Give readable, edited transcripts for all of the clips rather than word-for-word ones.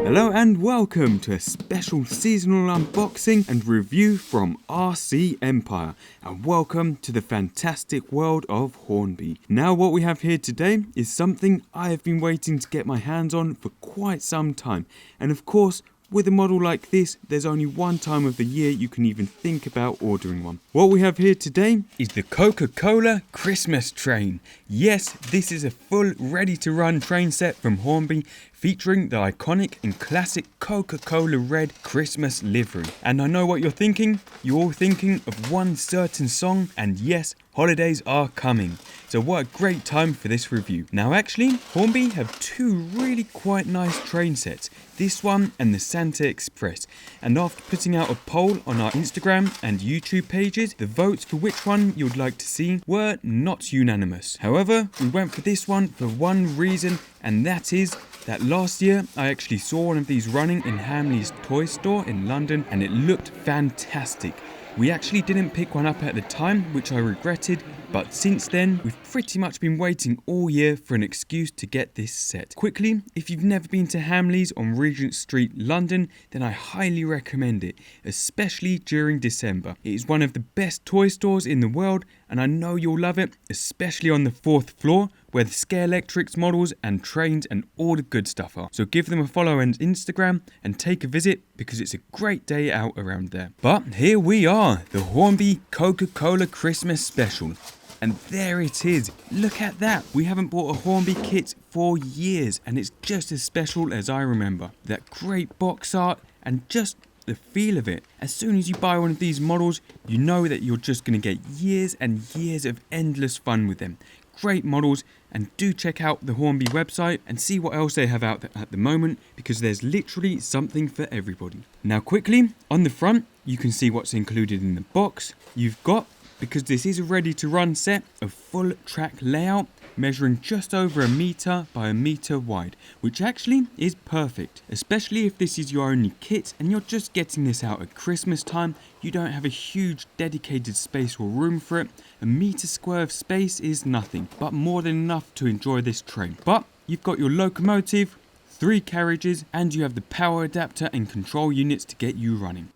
Hello and welcome to a special seasonal unboxing and review from RC Empire, and welcome to the fantastic world of Hornby. Now what we have here today is something I have been waiting to get my hands on for quite some time, and of course with a model like this, there's only one time of the year you can even think about ordering one. What we have here today is the Coca-Cola Christmas train. Yes, this is a full ready-to-run train set from Hornby, featuring the iconic and classic Coca-Cola red Christmas livery. And I know what you're thinking. You're all thinking of one certain song, and yes, holidays are coming. So what a great time for this review. Now actually, Hornby have two really quite nice train sets. This one and the Santa Express. And after putting out a poll on our Instagram and YouTube pages, the votes for which one you'd like to see were not unanimous. However, we went for this one for one reason, and that is that last year I actually saw one of these running in Hamley's toy store in London, and it looked fantastic. We actually didn't pick one up at the time, which I regretted, but since then we've pretty much been waiting all year for an excuse to get this set. Quickly, if you've never been to Hamley's on Regent Street, London, then I highly recommend it, especially during December. It is one of the best toy stores in the world, and I know you'll love it, especially on the 4th floor, where the Scalextrics models and trains and all the good stuff are. So give them a follow on Instagram and take a visit, because it's a great day out around there. But here we are, the Hornby Coca-Cola Christmas Special. And there it is. Look at that. We haven't bought a Hornby kit for years, and it's just as special as I remember. That great box art and just the feel of it. As soon as you buy one of these models, you know that you're just going to get years and years of endless fun with them. Great models, and do check out the Hornby website and see what else they have out at the moment, because there's literally something for everybody. Now quickly, on the front, you can see what's included in the box. You've got, because this is a ready to run set, a full track layout measuring just over 1 meter by 1 meter wide, which actually is perfect, especially if this is your only kit and you're just getting this out at Christmas time. You don't have a huge dedicated space or room for it. 1 meter square of space is nothing, but more than enough to enjoy this train. But you've got your locomotive, 3 carriages, and you have the power adapter and control units to get you running.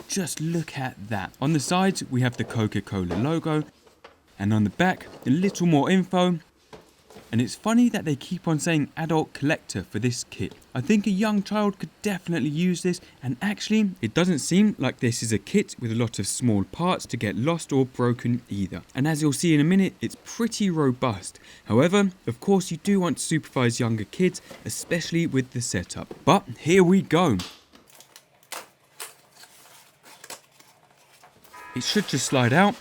Just look at that. On the sides, we have the Coca-Cola logo, and on the back, a little more info. And it's funny that they keep on saying adult collector for this kit. I think a young child could definitely use this, and actually, it doesn't seem like this is a kit with a lot of small parts to get lost or broken either. And as you'll see in a minute, it's pretty robust. However, of course, you do want to supervise younger kids, especially with the setup. But here we go. It should just slide out.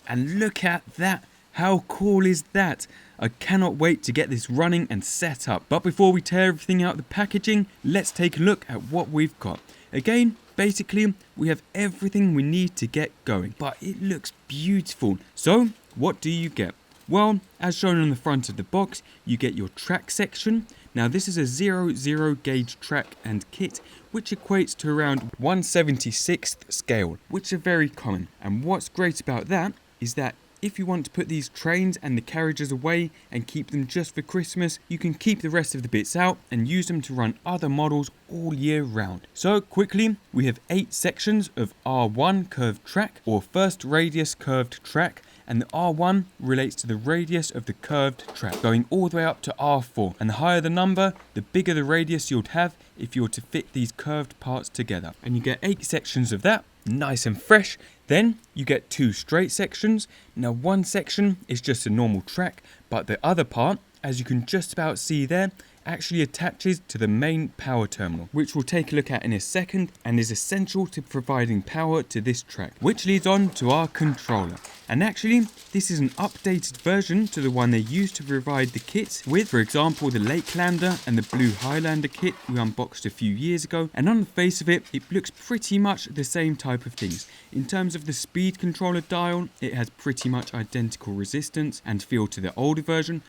And look at that. How cool is that? I cannot wait to get this running and set up. But before we tear everything out of the packaging, let's take a look at what we've got. Again, basically, we have everything we need to get going, but it looks beautiful. So, what do you get? Well, as shown on the front of the box, you get your track section. Now this is a 0-0 gauge track and kit, which equates to around 1/76th scale, which are very common. And what's great about that is that if you want to put these trains and the carriages away and keep them just for Christmas, you can keep the rest of the bits out and use them to run other models all year round. So quickly, we have 8 sections of R1 curved track or first radius curved track, and the R1 relates to the radius of the curved track, going all the way up to R4. And the higher the number, the bigger the radius you'd have if you were to fit these curved parts together. And you get 8 sections of that, nice and fresh. Then you get 2 straight sections. Now one section is just a normal track, but the other part, as you can just about see there, actually attaches to the main power terminal, which we'll take a look at in a second, and is essential to providing power to this track, which leads on to our controller. And actually, this is an updated version to the one they used to provide the kits with, for example, the Lakelander and the Blue Highlander kit we unboxed a few years ago. And on the face of it, it looks pretty much the same type of things. In terms of the speed controller dial, it has pretty much identical resistance and feel to the older version.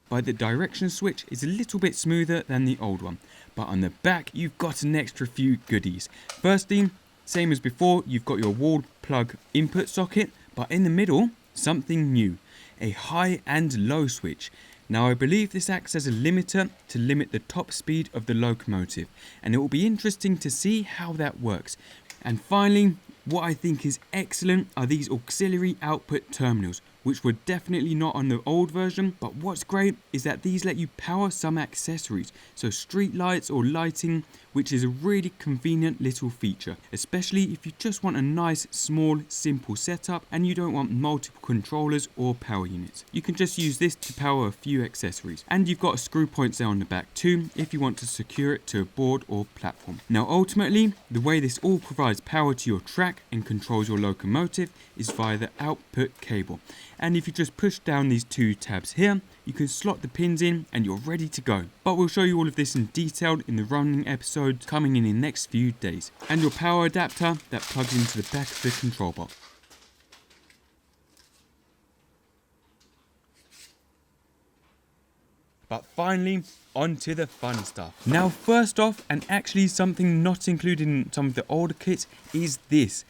But the direction switch is a little bit smoother than the old one. But on the back, you've got an extra few goodies. Firstly, same as before, you've got your wall plug input socket, but in the middle, something new, a high and low switch. Now I believe this acts as a limiter to limit the top speed of the locomotive, and it will be interesting to see how that works. And finally, what I think is excellent are these auxiliary output terminals, which were definitely not on the old version, but what's great is that these let you power some accessories, so street lights or lighting, which is a really convenient little feature, especially if you just want a nice, small, simple setup and you don't want multiple controllers or power units. You can just use this to power a few accessories, and you've got screw points there on the back too if you want to secure it to a board or platform. Now ultimately, the way this all provides power to your track and controls your locomotive is via the output cable. And if you just push down these 2 tabs here, you can slot the pins in and you're ready to go. But we'll show you all of this in detail in the running episode coming in the next few days. And your power adapter that plugs into the back of the control box. But finally, onto the fun stuff. Now first off, and actually something not included in some of the older kits, is this.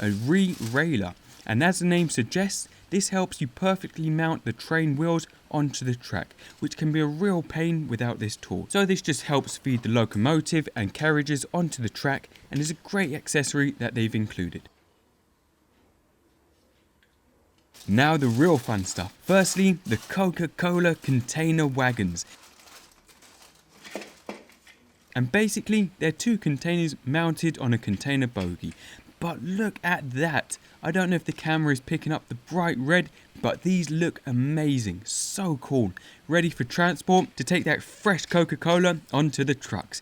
A re-railer, and as the name suggests, this helps you perfectly mount the train wheels onto the track, which can be a real pain without this tool. So this just helps feed the locomotive and carriages onto the track, and is a great accessory that they've included. Now the real fun stuff. Firstly, the Coca-Cola container wagons. And basically, they're 2 containers mounted on a container bogie. But look at that. I don't know if the camera is picking up the bright red, but these look amazing. So cool. Ready for transport to take that fresh Coca-Cola onto the trucks.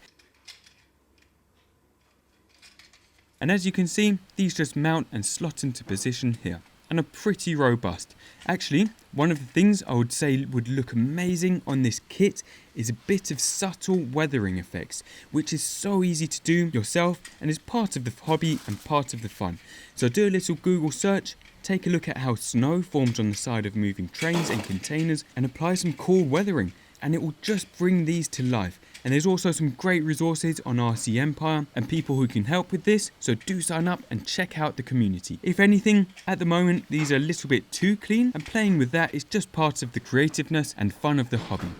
And as you can see, these just mount and slot into position here, and are pretty robust. Actually, one of the things I would say would look amazing on this kit is a bit of subtle weathering effects, which is so easy to do yourself and is part of the hobby and part of the fun. So do a little Google search, take a look at how snow forms on the side of moving trains and containers, and apply some cool weathering, and it will just bring these to life. And there's also some great resources on RC Empire and people who can help with this, so do sign up and check out the community. If anything, at the moment these are a little bit too clean, and playing with that is just part of the creativeness and fun of the hobby.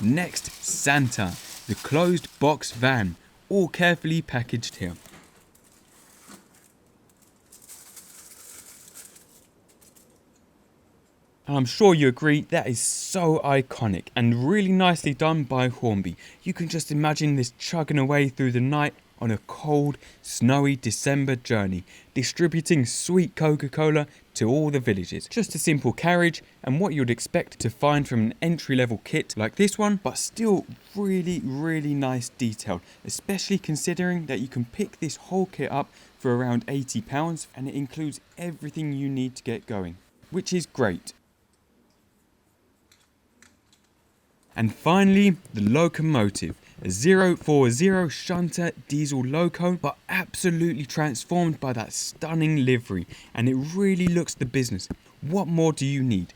Next, Santa, the closed box van, all carefully packaged here. And I'm sure you agree that is so iconic and really nicely done by Hornby. You can just imagine this chugging away through the night on a cold, snowy December journey, distributing sweet Coca-Cola to all the villages. Just a simple carriage and what you'd expect to find from an entry-level kit like this one, but still really nice detail, especially considering that you can pick this whole kit up for around £80 and it includes everything you need to get going, which is great. And finally, the locomotive, a 040 shunter diesel loco, but absolutely transformed by that stunning livery, and it really looks the business. What more do you need?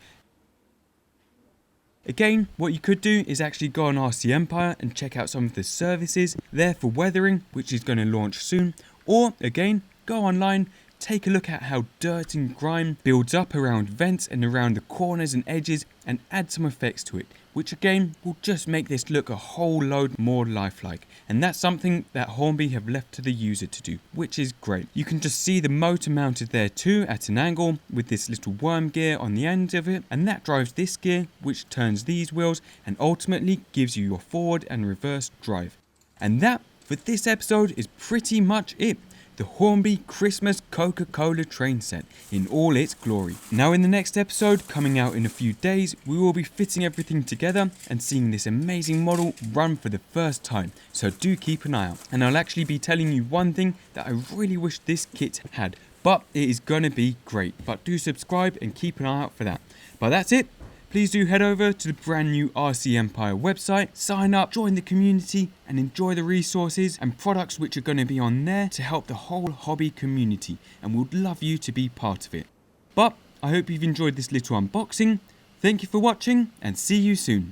Again, what you could do is actually go on RC Empire and check out some of the services there for weathering, which is going to launch soon. Or again, go online, take a look at how dirt and grime builds up around vents and around the corners and edges, and add some effects to it, which again will just make this look a whole load more lifelike. And that's something that Hornby have left to the user to do, which is great. You can just see the motor mounted there too at an angle with this little worm gear on the end of it, and that drives this gear, which turns these wheels and ultimately gives you your forward and reverse drive. And that for this episode is pretty much it. The Hornby Christmas Coca-Cola Train Set in all its glory. Now in the next episode, coming out in a few days, we will be fitting everything together and seeing this amazing model run for the first time, so do keep an eye out. And I'll actually be telling you one thing that I really wish this kit had, but it is gonna be great. But do subscribe and keep an eye out for that. But that's it. Please do head over to the brand new RC Empire website, sign up, join the community, and enjoy the resources and products which are going to be on there to help the whole hobby community, and we'd love you to be part of it. But I hope you've enjoyed this little unboxing. Thank you for watching, and see you soon.